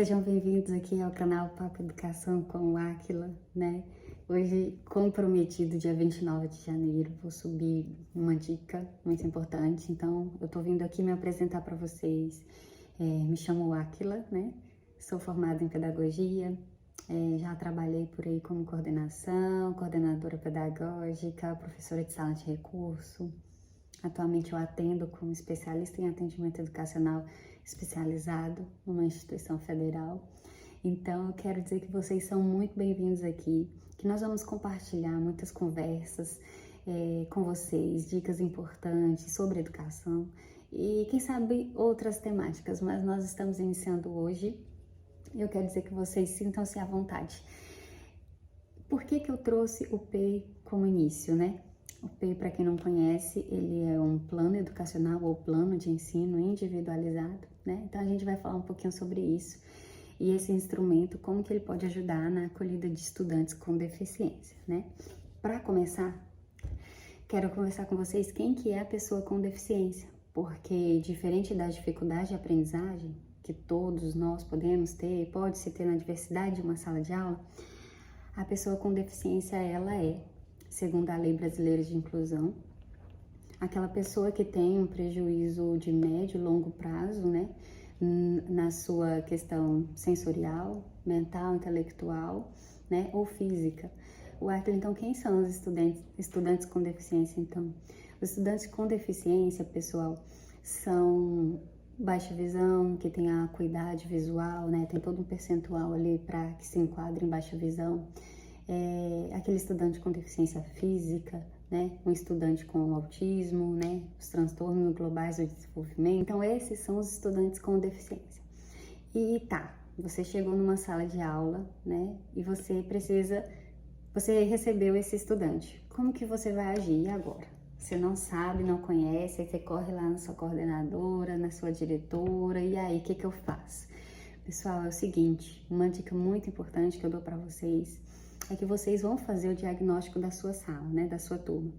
Sejam bem-vindos aqui ao canal Papo Educação com o Áquila, né? Hoje, como prometido, dia 29 de janeiro, vou subir uma dica muito importante. Então, eu tô vindo aqui me apresentar para vocês. Me chamo Áquila, né? Sou formada em pedagogia, já trabalhei por aí como coordenação, coordenadora pedagógica, professora de sala de recurso. Atualmente eu atendo como especialista em atendimento educacional especializado numa instituição federal. Então eu quero dizer que vocês são muito bem-vindos aqui, que nós vamos compartilhar muitas conversas com vocês, dicas importantes sobre educação e quem sabe outras temáticas, mas nós estamos iniciando hoje e eu quero dizer que vocês sintam-se à vontade. Por que eu trouxe o PEI como início, né? O PEI, para quem não conhece, ele é um plano educacional ou plano de ensino individualizado, né? Então a gente vai falar um pouquinho sobre isso e esse instrumento, como que ele pode ajudar na acolhida de estudantes com deficiência, né? Para começar, quero conversar com vocês quem que é a pessoa com deficiência, porque diferente da dificuldade de aprendizagem que todos nós podemos ter, pode-se ter na diversidade de uma sala de aula, a pessoa com deficiência, ela é, segundo a Lei Brasileira de Inclusão, aquela pessoa que tem um prejuízo de médio e longo prazo, né, na sua questão sensorial, mental, intelectual, né, ou física. Então, quem são os estudantes com deficiência, então? Os estudantes com deficiência, pessoal, são baixa visão, que tem a acuidade visual, né, tem todo um percentual ali para que se enquadre em baixa visão. Aquele estudante com deficiência física, né, um estudante com autismo, né, os transtornos globais do desenvolvimento. Então, esses são os estudantes com deficiência. E você chegou numa sala de aula, né, e você recebeu esse estudante. Como que você vai agir agora? Você não sabe, não conhece, aí você corre lá na sua coordenadora, na sua diretora, e aí, o que eu faço? Pessoal, é o seguinte, uma dica muito importante que eu dou para vocês é que vocês vão fazer o diagnóstico da sua sala, né, da sua turma.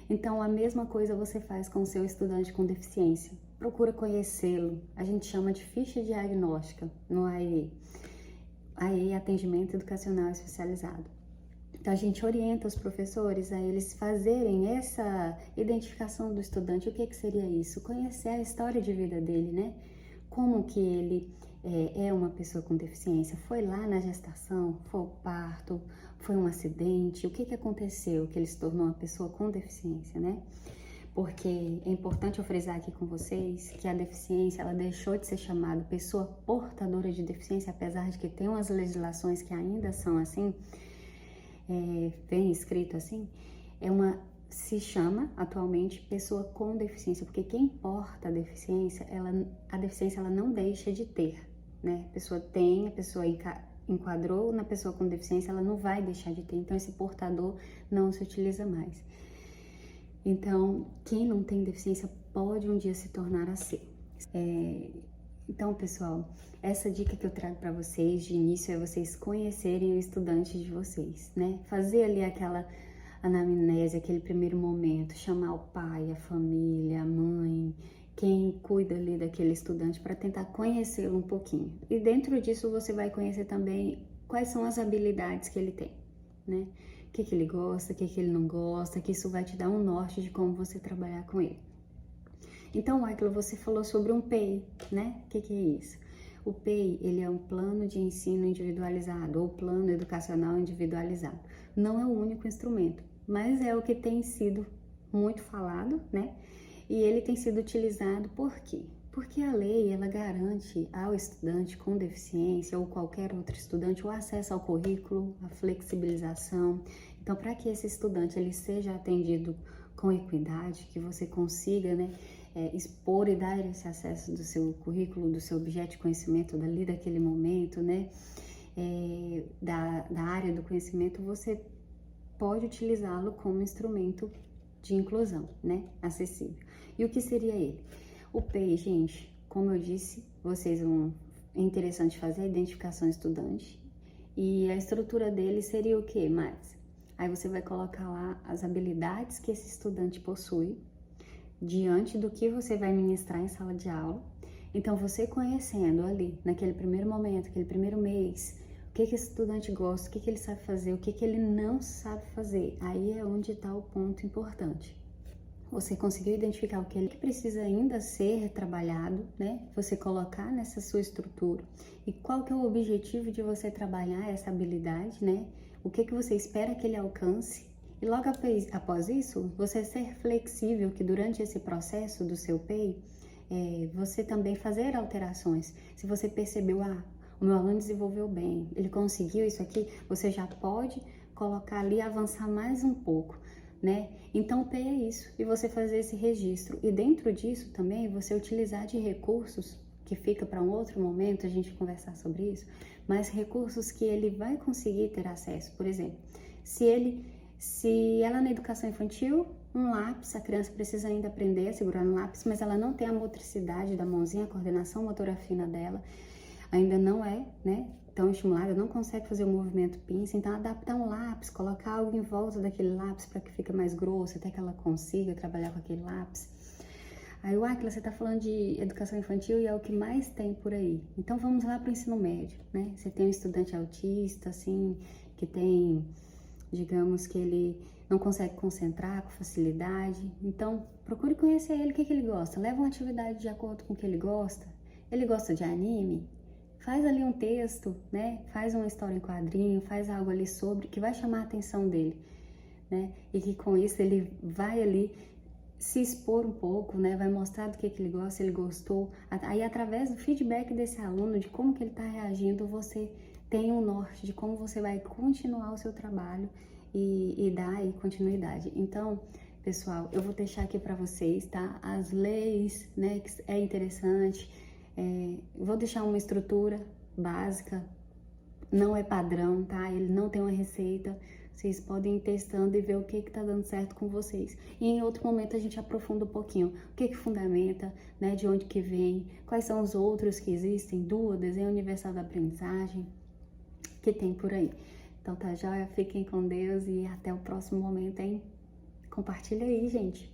Então, a mesma coisa você faz com o seu estudante com deficiência. Procura conhecê-lo. A gente chama de ficha diagnóstica no AE. AE, Atendimento Educacional Especializado. Então, a gente orienta os professores a eles fazerem essa identificação do estudante. O que seria isso? Conhecer a história de vida dele, né? Como que ele é uma pessoa com deficiência. Foi lá na gestação, foi o parto, foi um acidente, o que aconteceu que ele se tornou uma pessoa com deficiência, né? Porque é importante eu frisar aqui com vocês que a deficiência, ela deixou de ser chamada pessoa portadora de deficiência, apesar de que tem umas legislações que ainda são assim, bem escrito assim, se chama atualmente pessoa com deficiência, porque quem porta a deficiência, ela não deixa de ter, né? A pessoa enquadrou na pessoa com deficiência, ela não vai deixar de ter, então esse portador não se utiliza mais. Então, quem não tem deficiência pode um dia se tornar a ser. Então, pessoal, essa dica que eu trago para vocês de início é vocês conhecerem o estudante de vocês, né? Fazer ali aquela anamnese, aquele primeiro momento, chamar o pai, a família, a mãe, quem cuida ali daquele estudante para tentar conhecê-lo um pouquinho. E dentro disso você vai conhecer também quais são as habilidades que ele tem, né? O que ele gosta, o que ele não gosta, que isso vai te dar um norte de como você trabalhar com ele. Então, Áquila, você falou sobre um PEI, né? O que é isso? O PEI, ele é um plano de ensino individualizado ou plano educacional individualizado. Não é o único instrumento, mas é o que tem sido muito falado, né? E ele tem sido utilizado por quê? Porque a lei, ela garante ao estudante com deficiência ou qualquer outro estudante o acesso ao currículo, a flexibilização. Então, para que esse estudante ele seja atendido com equidade, que você consiga, né, expor e dar esse acesso do seu currículo, do seu objeto de conhecimento dali daquele momento, né, da área do conhecimento, você pode utilizá-lo como instrumento de inclusão, né, acessível. E o que seria ele? O PEI, gente, como eu disse, é interessante fazer a identificação estudante e a estrutura dele seria o que mais? Aí você vai colocar lá as habilidades que esse estudante possui diante do que você vai ministrar em sala de aula Então, você conhecendo ali, naquele primeiro momento, aquele primeiro mês, o que esse estudante gosta, o que ele sabe fazer, o que ele não sabe fazer, aí é onde está o ponto importante. Você conseguiu identificar o que ele precisa ainda ser trabalhado, né? Você colocar nessa sua estrutura. E qual que é o objetivo de você trabalhar essa habilidade, né? O que você espera que ele alcance. E logo após isso, você ser flexível, que durante esse processo do seu PEI, você também fazer alterações. Se você percebeu, o meu aluno desenvolveu bem, ele conseguiu isso aqui, você já pode colocar ali, avançar mais um pouco, né? Então, o PEI é isso, e você fazer esse registro. E dentro disso também, você utilizar de recursos, que fica para um outro momento a gente conversar sobre isso, mas recursos que ele vai conseguir ter acesso. Por exemplo, se ela na educação infantil, um lápis, a criança precisa ainda aprender a segurar no lápis, mas ela não tem a motricidade da mãozinha, a coordenação motora fina dela, ainda não é, né, tão estimulada, não consegue fazer o movimento pinça, então adaptar um lápis, colocar algo em volta daquele lápis para que fique mais grosso, até que ela consiga trabalhar com aquele lápis. Aí, Aquila, você está falando de educação infantil e é o que mais tem por aí. Então, vamos lá para o ensino médio, né? Você tem um estudante autista, assim, que tem, digamos que ele não consegue concentrar com facilidade. Então, procure conhecer ele, o que ele gosta. Leva uma atividade de acordo com o que ele gosta. Ele gosta de anime? Faz ali um texto, né? Faz uma história em quadrinho, faz algo ali sobre, que vai chamar a atenção dele, né? E que com isso ele vai ali se expor um pouco, né? Vai mostrar do que ele gosta, se ele gostou. Aí, através do feedback desse aluno, de como que ele está reagindo, você tem um norte de como você vai continuar o seu trabalho e dar aí continuidade. Então, pessoal, eu vou deixar aqui para vocês, tá? As leis, né? Que é interessante. Vou deixar uma estrutura básica, não é padrão, tá? Ele não tem uma receita. Vocês podem ir testando e ver o que está dando certo com vocês. E em outro momento a gente aprofunda um pouquinho. O que fundamenta, né? De onde que vem, quais são os outros que existem, desenho universal da aprendizagem, que tem por aí. Então tá joia, fiquem com Deus e até o próximo momento, hein? Compartilha aí, gente.